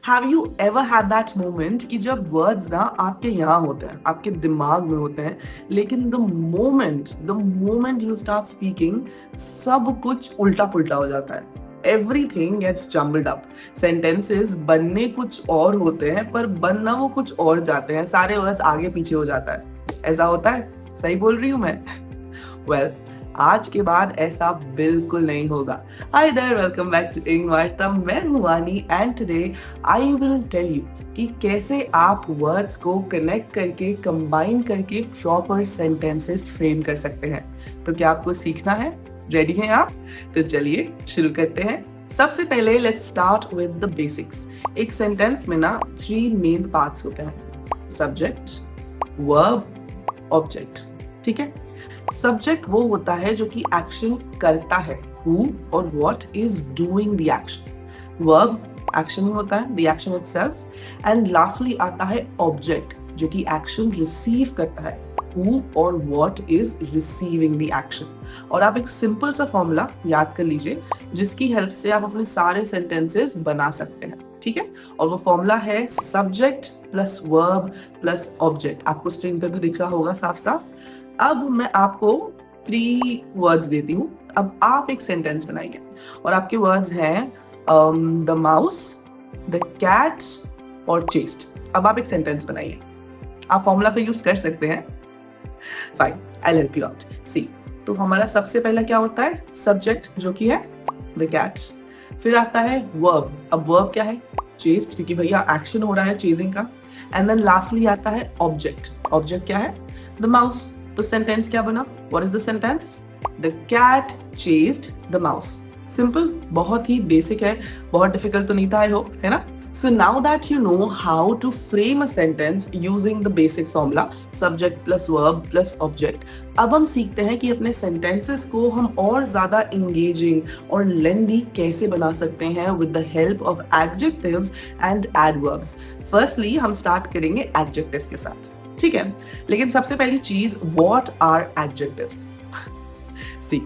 Have you ever had that moment कि जब words ना आपके यहाँ होते हैं, आपके दिमाग में होते हैं, लेकिन the moment you start speaking सब कुछ उल्टा पुल्टा हो जाता है। Everything gets jumbled up. Sentences बनने कुछ और होते हैं पर बनना वो कुछ और जाते हैं, सारे वर्ड्स आगे पीछे हो जाता है। ऐसा होता है? सही बोल रही हूँ मैं? वेल आज के बाद ऐसा बिल्कुल नहीं होगा। Hi there, welcome back to Engvarta. मैं हूं Vani and today I will tell you कि कैसे आप वर्ड्स को कनेक्ट करके कंबाइन करके प्रॉपर सेंटेंसेस फ्रेम कर सकते हैं। तो क्या आपको सीखना है? रेडी हैं आप? तो चलिए शुरू करते हैं। सबसे पहले let's start with the basics. एक सेंटेंस में ना 3 मेन पार्ट्स होते हैं, सब्जेक्ट, वर्ब, ऑब्जेक्ट। ठीक है? सब्जेक्ट वो होता है जो कि एक्शन करता है, who or what is doing the action. Verb action ही होता है, the action itself. And lastly आता है ऑब्जेक्ट जो कि एक्शन रिसीव करता है, who or what is receiving the action. और आप एक सिंपल सा फॉर्मूला याद कर लीजिए जिसकी हेल्प से आप अपने सारे सेंटेंसेस बना सकते हैं। ठीक है? और वो फॉर्मूला है subject plus verb plus object. आपको स्क्रीन पर भी दिख रहा होगा साफ साफ। अब मैं आपको 3 वर्ड्स देती हूँ। अब आप एक सेंटेंस बनाइए और आपके वर्ड्स हैं द माउस, द कैट और चेस्ट। अब आप एक सेंटेंस बनाइए। आप फॉर्मूला का यूज कर सकते हैं। Fine, I will help you out. See, तो हमारा सबसे पहला क्या होता है? सब्जेक्ट जो कि है द कैट। फिर आता है वर्ब। अब वर्ब क्या है? चेस्ट, क्योंकि भैया एक्शन हो रहा है चेजिंग का। एंड देन लास्टली आता है ऑब्जेक्ट। ऑब्जेक्ट क्या है? The mouse. तो सेंटेंस क्या बना? What is the sentence? The cat chased the mouse. Simple, बहुत ही बेसिक है, बहुत डिफिकल्ट तो नहीं था, आई होप, है ना? So now that you know how to frame a sentence using the basic formula subject plus verb plus object, अब हम सीखते हैं कि अपने sentences को हम और ज्यादा engaging और lengthy कैसे बना सकते हैं with the help of adjectives and adverbs. Firstly हम start करेंगे adjectives के साथ, ठीक है? लेकिन सबसे पहली चीज, what are adjectives? See,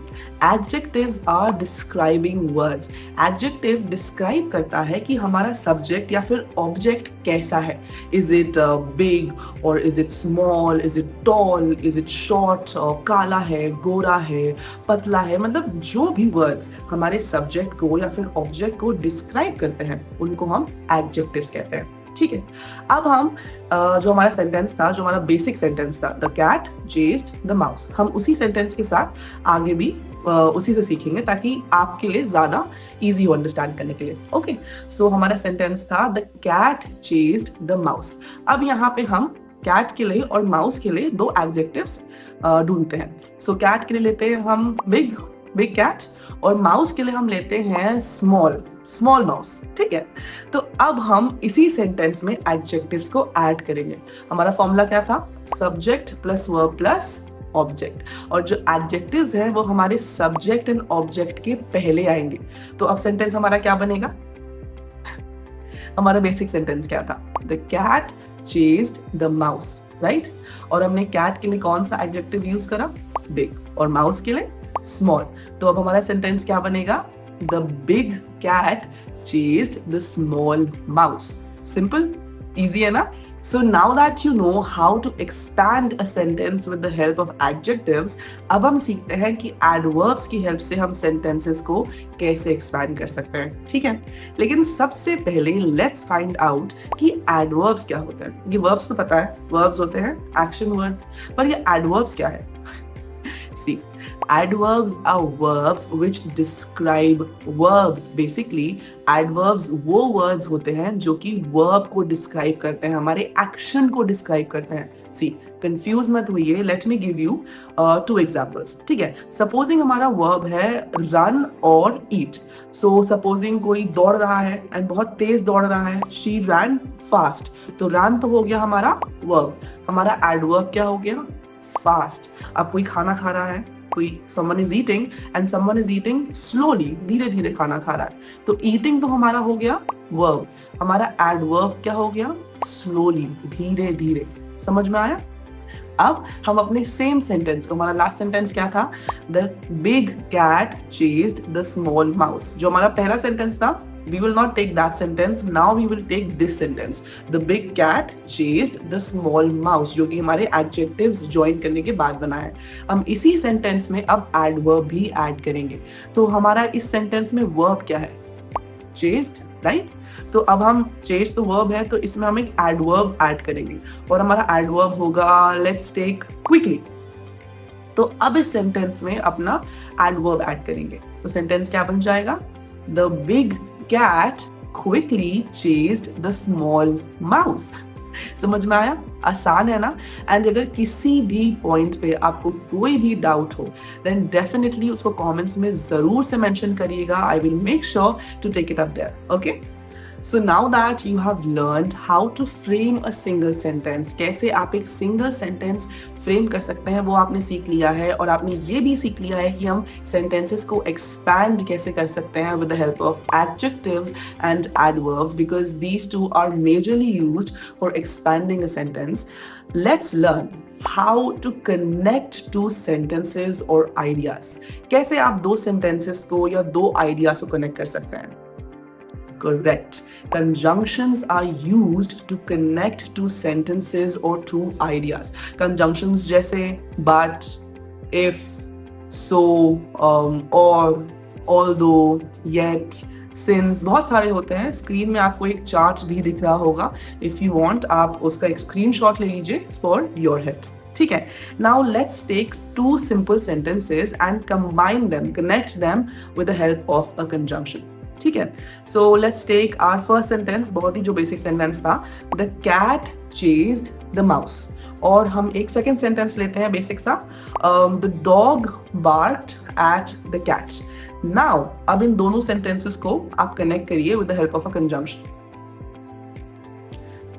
adjectives are describing words. Adjective describe करता है कि हमारा subject या फिर object कैसा है. Is it big or is it small? Is it tall? Is it short? काला है, गोरा है, पतला है, मतलब जो भी words हमारे subject को या फिर object को describe करते हैं उनको हम adjectives कहते हैं. ठीक है? अब हम जो हमारा सेंटेंस था, जो हमारा बेसिक सेंटेंस था, the cat chased the mouse, हम उसी सेंटेंस के साथ आगे भी उसी से सीखेंगे ताकि आपके लिए ज्यादा इजी हो अंडरस्टैंड करने के लिए। ओके, सो हमारा सेंटेंस था the cat chased the mouse. अब यहाँ पे हम कैट के लिए और माउस के लिए 2 एडजेक्टिव्स ढूंढते हैं। सो कैट के लिए लेते हैं हम बिग कैट और माउस के लिए हम लेते हैं स्मॉल माउस। ठीक है? तो अब हम इसी सेंटेंस में एडजेक्टिव्स को ऐड करेंगे। हमारा फॉर्मूला क्या था? Subject plus verb plus object. और जो एडजेक्टिव्स हैं वो हमारे सब्जेक्ट एंड ऑब्जेक्ट के पहले आएंगे। तो अब सेंटेंस हमारा क्या बनेगा? हमारा बेसिक सेंटेंस क्या था? The cat chased the mouse, right? और हमने कैट के लिए कौन सा एडजेक्टिव यूज करा? बिग। और माउस के लिए स्मॉल। तो अब हमारा सेंटेंस क्या बनेगा? The big cat chased the small mouse. Simple, easy है ना? So now that you know how to expand a sentence with the help of adjectives, अब हम सीखते हैं कि adverbs की हेल्प से हम sentences को कैसे expand कर सकते हैं। ठीक है? लेकिन सबसे पहले let's find out कि adverbs क्या होते हैं। ये verbs तो पता है, verbs होते हैं action words, पर ये adverbs क्या है? See, adverbs are verbs which describe verbs. Basically, adverbs वो words होते हैं जो कि verb को describe करते हैं, हमारे action को describe करते हैं. See, confuse मत होइए. Let me give you 2 examples. ठीक है? Supposing हमारा verb है run और eat. So supposing कोई दौड़ रहा है and बहुत तेज दौड़ रहा है. She ran fast. तो run तो हो गया हमारा verb. हमारा adverb क्या हो गया? Fast. अब कोई खाना खा रहा है, कोई someone is eating and someone is eating slowly, धीरे धीरे खाना खा रहा है, तो eating तो हमारा हो गया verb, हमारा adverb क्या हो गया? Slowly, धीरे धीरे। समझ में आया? अब हम अपने सेम सेंटेंस को, हमारा लास्ट सेंटेंस क्या था? The big cat chased the small mouse. जो हमारा पहला सेंटेंस था We will not take that sentence. Now we will take this sentence. The big cat chased the small mouse, जो कि हमारे adjectives join करने के बाद बना है. हम इसी sentence में अब adverb भी add करेंगे. तो हमारा इस sentence में verb क्या है? Chased, right? तो अब हम chase तो verb है, तो इसमें हम एक adverb add करेंगे और हमारा adverb होगा let's take quickly. तो अब इस सेंटेंस में अपना एडवर्ब ऐड करेंगे. तो सेंटेंस क्या बन जाएगा? The big cat quickly chased the small mouse. समझ में आया? आसान है ना? एंड अगर किसी भी पॉइंट पे आपको कोई भी डाउट हो देन डेफिनेटली उसको कमेंट्स में जरूर से मेंशन करिएगा. I will make sure to take it up there. Okay, So now that you have learned how to frame a single sentence, कैसे आप एक single sentence frame कर सकते हैं, वो आपने सीख लिया है. और आपने ये भी सीख लिया है कि हम sentences को expand कैसे कर सकते हैं with the help of adjectives and adverbs, because these two are majorly used for expanding a sentence. Let's learn how to connect two sentences or ideas. कैसे आप दो sentences को या दो ideas को connect कर सकते हैं. Correct. Conjunctions are used to connect two sentences or two ideas. Conjunctions जैसे but, if, so, or, although, yet, since, बहुत सारे होते हैं. स्क्रीन में आपको एक चार्ट भी दिख रहा होगा. If you want, आप उसका एक स्क्रीनशॉट ले लीजिए for your head. ठीक है. Now let's take two simple sentences and combine them, connect them with the help of a conjunction. ठीक है. So let's take our first sentence, बहुत ही जो basic sentence था, the cat chased the mouse. और हम एक second sentence लेते हैं basic सा, the dog barked at the cat. Now अब इन दोनों sentences को आप connect करिए with the help of a conjunction.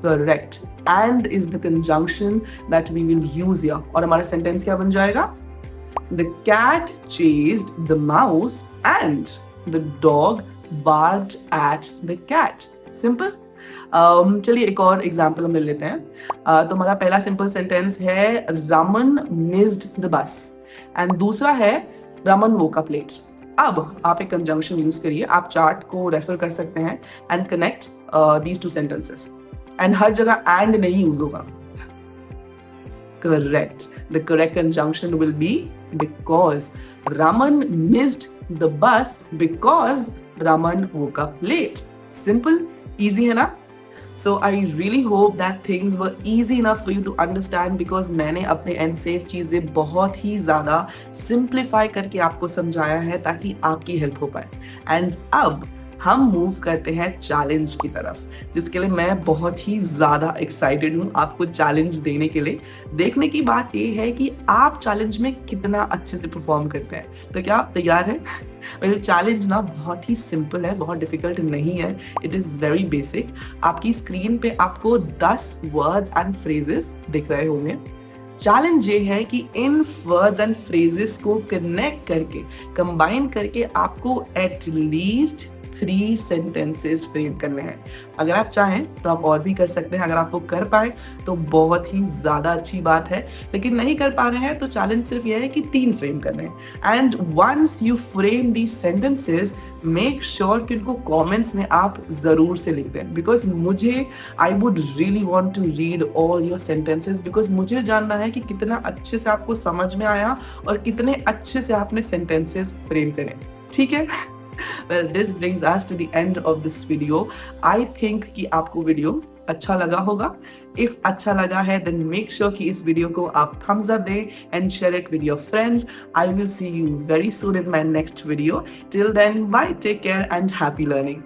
Correct. And is the conjunction that we will use here. और हमारा sentence क्या बन जाएगा? The cat chased the mouse and the dog barked at the cat. Simple. चलिए एक और example हम ले लेते हैं. तो हमारा पहला सिंपल सेंटेंस है Raman missed the bus and दूसरा है रमन वोक अप लेट. अब आप एक कंजंक्शन यूज करिए. आप चार्ट को रेफर कर सकते हैं and connect these two sentences. And हर जगह एंड नहीं यूज होगा. Correct. The correct conjunction will be because Raman missed the bus because Raman woke up late. Simple, easy है ना? So I really hope that things were easy enough for you to understand, because मैंने अपने end से चीजें बहुत ही ज़्यादा simplify करके आपको समझाया है ताकि आपकी help हो पाए. And अब हम मूव करते हैं चैलेंज की तरफ, जिसके लिए मैं बहुत ही ज़्यादा एक्साइटेड हूँ आपको चैलेंज देने के लिए. देखने की बात ये है कि आप चैलेंज में कितना अच्छे से परफॉर्म करते हैं. तो क्या आप तैयार हैं? वेल, चैलेंज ना बहुत ही सिंपल है, बहुत डिफिकल्ट नहीं है. It is very basic. आपकी स्क्रीन पे आपको 10 वर्ड्स एंड फ्रेजेस दिख रहे होंगे. चैलेंज ये है कि इन वर्ड्स एंड फ्रेजेस को कनेक्ट करके, कंबाइन करके आपको एट लीस्ट 3 सेंटेंसेस फ्रेम करने हैं. अगर आप चाहें तो आप और भी कर सकते हैं. अगर आप वो कर पाए तो बहुत ही ज़्यादा अच्छी बात है, लेकिन नहीं कर पा रहे हैं तो चैलेंज सिर्फ यह है कि 3 फ्रेम करने हैं. And once you frame the sentences, make sure कि उनको कमेंट्स में आप ज़रूर से लिख दें, बिकॉज मुझे I would really want to read all your sentences, because मुझे जानना है कि कितना अच्छे से आपको समझ में आया और कितने अच्छे से आपने सेंटेंसेस फ्रेम करें. ठीक है? Well, this brings us to the end of this video. I think कि आपको वीडियो अच्छा लगा होगा. If अच्छा लगा है then make sure कि इस वीडियो को आप thumbs up दें and share it with your friends. I will see you very soon in my next video. Till then, bye, take care and happy learning.